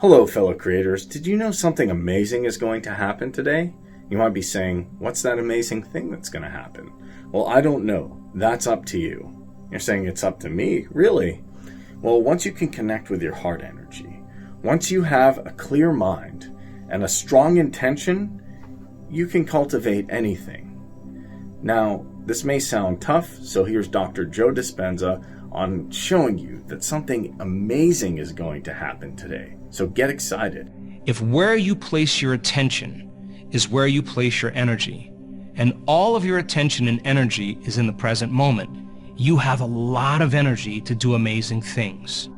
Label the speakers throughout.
Speaker 1: Hello, fellow creators. Did you know something amazing is going to happen today? You might be saying, what's that amazing thing that's going to happen? Well, I don't know. That's up to you. You're saying it's up to me? Really? Well, once you can connect with your heart energy, once you have a clear mind and a strong intention, you can cultivate anything. Now, this may sound tough, so here's Dr. Joe Dispenza on showing you that something amazing is going to happen today. So get excited.
Speaker 2: If where you place your attention is where you place your energy, and all of your attention and energy is in the present moment, you have a lot of energy to do amazing things.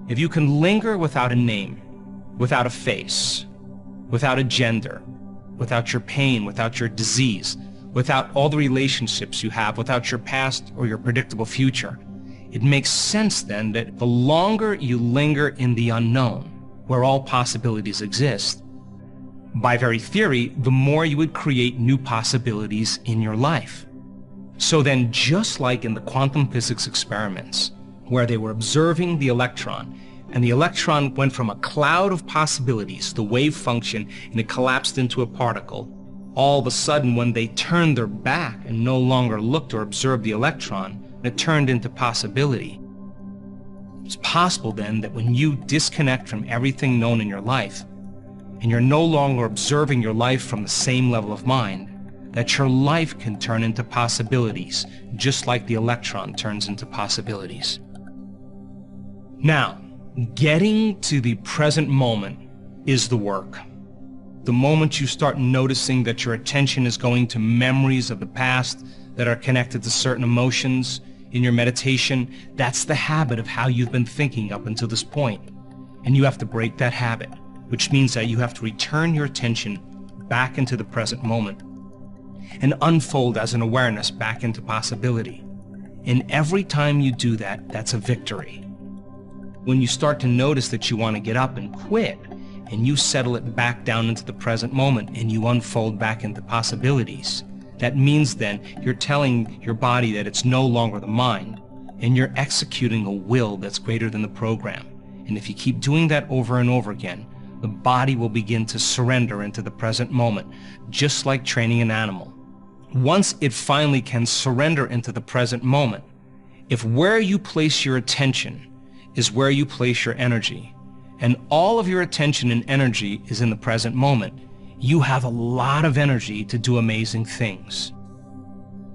Speaker 2: If you can linger without a name, without a face, without a gender, without your pain, without your disease, without all the relationships you have, without your past or your predictable future, it makes sense then that the longer you linger in the unknown, where all possibilities exist, by very theory, the more you would create new possibilities in your life. So then, just like in the quantum physics experiments, where they were observing the electron, and the electron went from a cloud of possibilities, the wave function, and it collapsed into a particle, all of a sudden when they turned their back and no longer looked or observed the electron, it turned into possibility. It's possible then that when you disconnect from everything known in your life, and you're no longer observing your life from the same level of mind, that your life can turn into possibilities, just like the electron turns into possibilities. Now, getting to the present moment is the work. The moment you start noticing that your attention is going to memories of the past that are connected to certain emotions in your meditation, that's the habit of how you've been thinking up until this point. And you have to break that habit, which means that you have to return your attention back into the present moment and unfold as an awareness back into possibility. And every time you do that, that's a victory. When you start to notice that you want to get up and quit, and you settle it back down into the present moment and you unfold back into possibilities, that means then you're telling your body that it's no longer the mind, and you're executing a will that's greater than the program. And if you keep doing that over and over again, the body will begin to surrender into the present moment, just like training an animal. Once it finally can surrender into the present moment, if where you place your attention is where you place your energy, and all of your attention and energy is in the present moment, you have a lot of energy to do amazing things.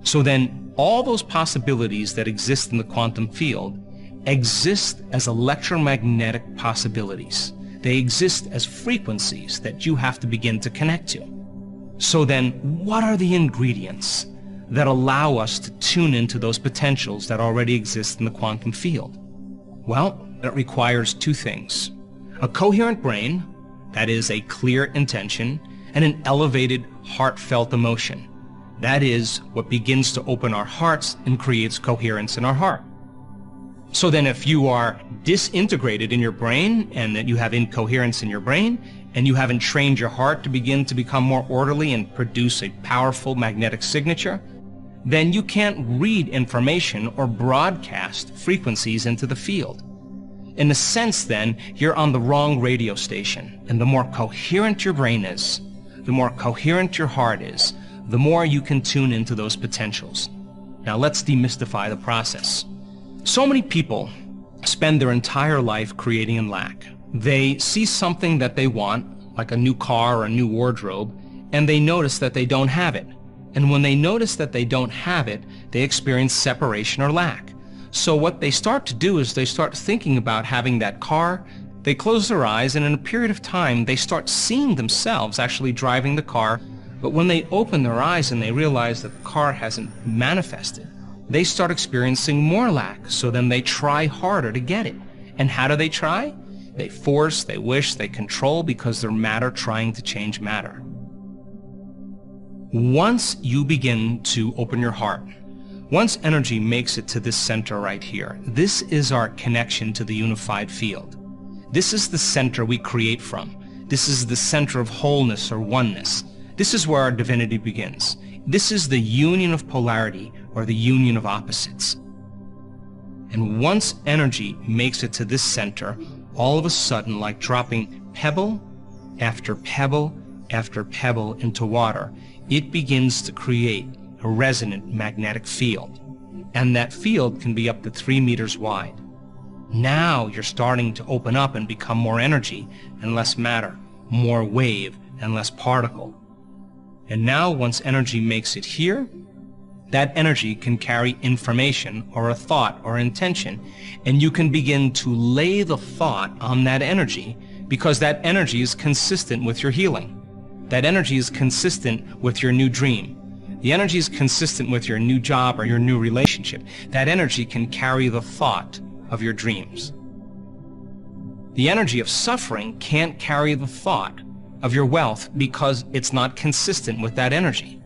Speaker 2: So then, all those possibilities that exist in the quantum field exist as electromagnetic possibilities. They exist as frequencies that you have to begin to connect to. So then, what are the ingredients that allow us to tune into those potentials that already exist in the quantum field? Well, it requires two things: a coherent brain, that is a clear intention, and an elevated, heartfelt emotion. That is what begins to open our hearts and creates coherence in our heart. So then if you are disintegrated in your brain, and that you have incoherence in your brain, and you haven't trained your heart to begin to become more orderly and produce a powerful magnetic signature, then you can't read information or broadcast frequencies into the field. In a sense, then, you're on the wrong radio station, and the more coherent your brain is, the more coherent your heart is, the more you can tune into those potentials. Now let's demystify the process. So many people spend their entire life creating in lack. They see something that they want, like a new car or a new wardrobe, and they notice that they don't have it. And when they notice that they don't have it, they experience separation or lack. So what they start to do is they start thinking about having that car. They close their eyes, and in a period of time, they start seeing themselves actually driving the car. But when they open their eyes and they realize that the car hasn't manifested, they start experiencing more lack. So then they try harder to get it. And how do they try? They force, they wish, they control, because they're matter trying to change matter. Once you begin to open your heart, once energy makes it to this center right here, this is our connection to the unified field. This is the center we create from. This is the center of wholeness or oneness. This is where our divinity begins. This is the union of polarity, or the union of opposites. And once energy makes it to this center, all of a sudden, like dropping pebble after pebble after pebble into water, it begins to create a resonant magnetic field. And that field can be up to 3 meters wide. Now you're starting to open up and become more energy and less matter, more wave and less particle. And now once energy makes it here, that energy can carry information or a thought or intention, and you can begin to lay the thought on that energy because that energy is consistent with your healing. That energy is consistent with your new dream. The energy is consistent with your new job or your new relationship. That energy can carry the thought of your dreams. The energy of suffering can't carry the thought of your wealth because it's not consistent with that energy.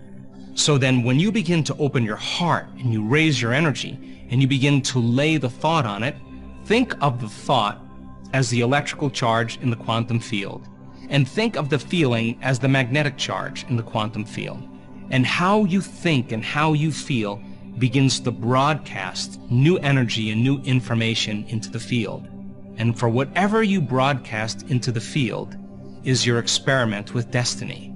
Speaker 2: So then when you begin to open your heart and you raise your energy and you begin to lay the thought on it, think of the thought as the electrical charge in the quantum field, and think of the feeling as the magnetic charge in the quantum field. And how you think and how you feel begins to broadcast new energy and new information into the field. And for whatever you broadcast into the field is your experiment with destiny.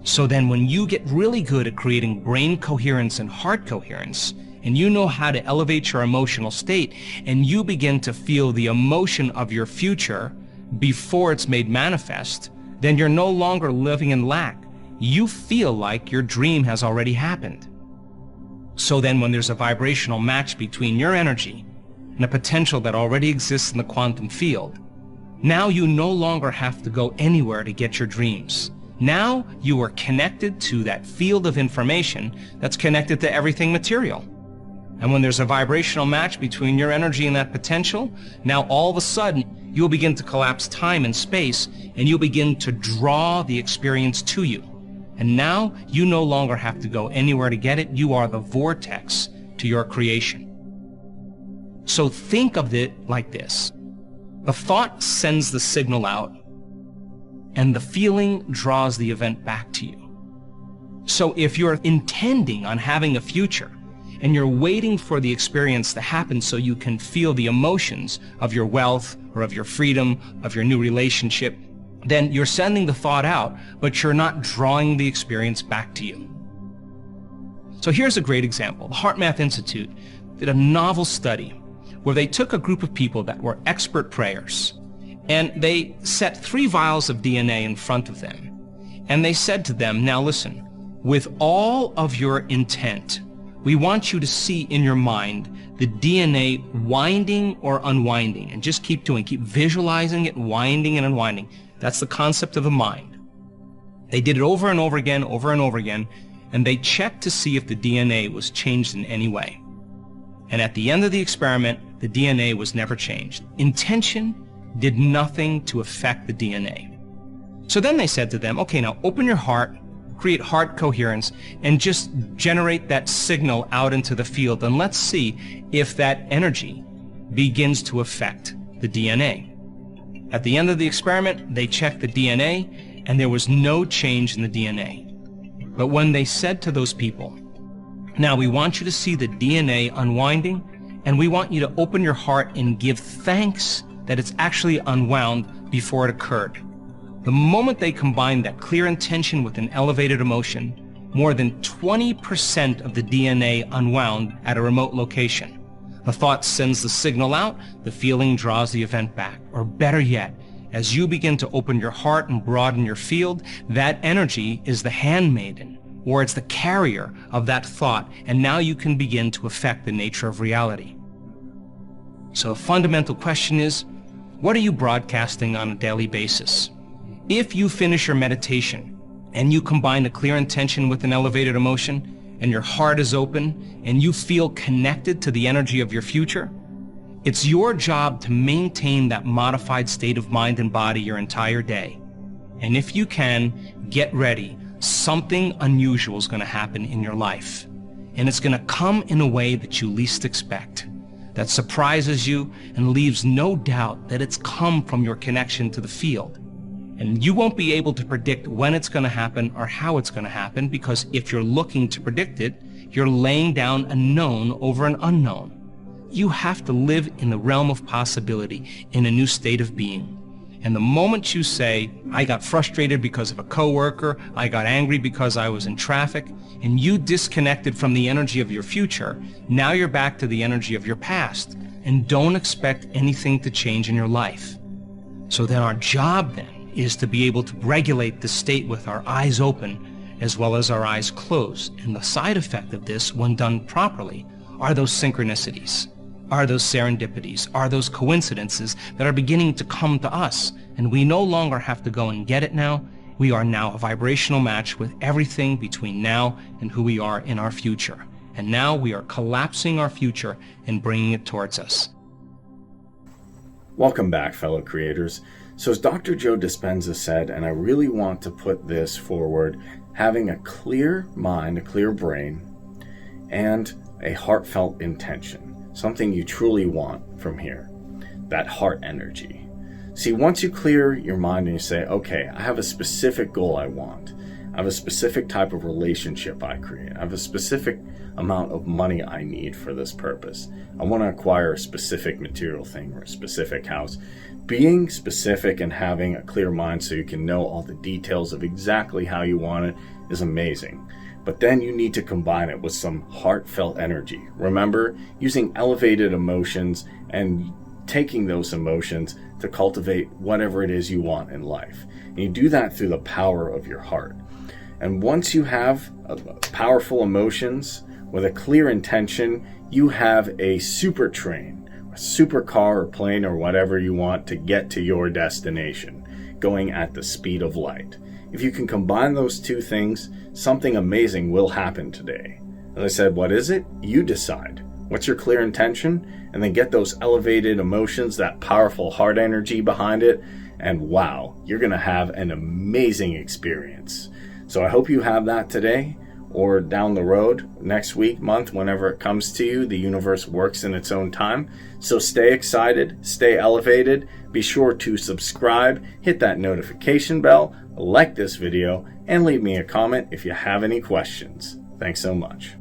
Speaker 2: So then when you get really good at creating brain coherence and heart coherence, and you know how to elevate your emotional state, and you begin to feel the emotion of your future before it's made manifest, then you're no longer living in lack. You feel like your dream has already happened. So then when there's a vibrational match between your energy and a potential that already exists in the quantum field, now you no longer have to go anywhere to get your dreams. Now you are connected to that field of information that's connected to everything material. And when there's a vibrational match between your energy and that potential, now all of a sudden you'll begin to collapse time and space, and you'll begin to draw the experience to you. And now you no longer have to go anywhere to get it. You are the vortex to your creation. So think of it like this. The thought sends the signal out, and the feeling draws the event back to you. So if you're intending on having a future, and you're waiting for the experience to happen so you can feel the emotions of your wealth or of your freedom, of your new relationship, then you're sending the thought out, but you're not drawing the experience back to you. So here's a great example. The HeartMath Institute did a novel study where they took a group of people that were expert prayers, and they set 3 vials of DNA in front of them. And they said to them, now listen, with all of your intent, we want you to see in your mind the DNA winding or unwinding, and just keep visualizing it winding and unwinding. That's the concept of the mind. They did it over and over again, and they checked to see if the DNA was changed in any way. And at the end of the experiment, the DNA was never changed. Intention did nothing to affect the DNA. So then they said to them, okay, now open your heart, create heart coherence, and just generate that signal out into the field, and let's see if that energy begins to affect the DNA. At the end of the experiment, they checked the DNA, and there was no change in the DNA. But when they said to those people, now we want you to see the DNA unwinding, and we want you to open your heart and give thanks that it's actually unwound before it occurred. The moment they combined that clear intention with an elevated emotion, more than 20% of the DNA unwound at a remote location. The thought sends the signal out, the feeling draws the event back. Or better yet, as you begin to open your heart and broaden your field, that energy is the handmaiden, or it's the carrier of that thought, and now you can begin to affect the nature of reality. So a fundamental question is, what are you broadcasting on a daily basis? If you finish your meditation and you combine a clear intention with an elevated emotion, and your heart is open, and you feel connected to the energy of your future, it's your job to maintain that modified state of mind and body your entire day. And if you can, get ready. Something unusual is going to happen in your life. And it's going to come in a way that you least expect, that surprises you and leaves no doubt that it's come from your connection to the field. And you won't be able to predict when it's going to happen or how it's going to happen, because if you're looking to predict it, you're laying down a known over an unknown. You have to live in the realm of possibility, in a new state of being. And the moment you say, I got frustrated because of a coworker, I got angry because I was in traffic, and you disconnected from the energy of your future, now you're back to the energy of your past, and don't expect anything to change in your life. So then our job then is to be able to regulate the state with our eyes open as well as our eyes closed. And the side effect of this, when done properly, are those synchronicities, are those serendipities, are those coincidences that are beginning to come to us. And we no longer have to go and get it now. We are now a vibrational match with everything between now and who we are in our future. And now we are collapsing our future and bringing it towards us.
Speaker 1: Welcome back, fellow creators. So as Dr. Joe Dispenza said, and I really want to put this forward, having a clear mind, a clear brain, and a heartfelt intention, something you truly want from here, that heart energy. See, once you clear your mind and you say, okay, I have a specific goal I want, I have a specific type of relationship I create, I have a specific amount of money I need for this purpose, I want to acquire a specific material thing or a specific house. Being specific and having a clear mind so you can know all the details of exactly how you want it is amazing. But then you need to combine it with some heartfelt energy. Remember, using elevated emotions and taking those emotions to cultivate whatever it is you want in life. And you do that through the power of your heart. And once you have powerful emotions with a clear intention, you have a super train, a supercar or plane or whatever you want to get to your destination, going at the speed of light. If you can combine those two things, something amazing will happen today. As I said, what is it? You decide. What's your clear intention? And then get those elevated emotions, that powerful heart energy behind it, and wow, you're going to have an amazing experience. So I hope you have that today or down the road, next week, month, whenever it comes to you. The universe works in its own time. So stay excited, stay elevated. Be sure to subscribe, hit that notification bell, like this video, and leave me a comment if you have any questions. Thanks so much.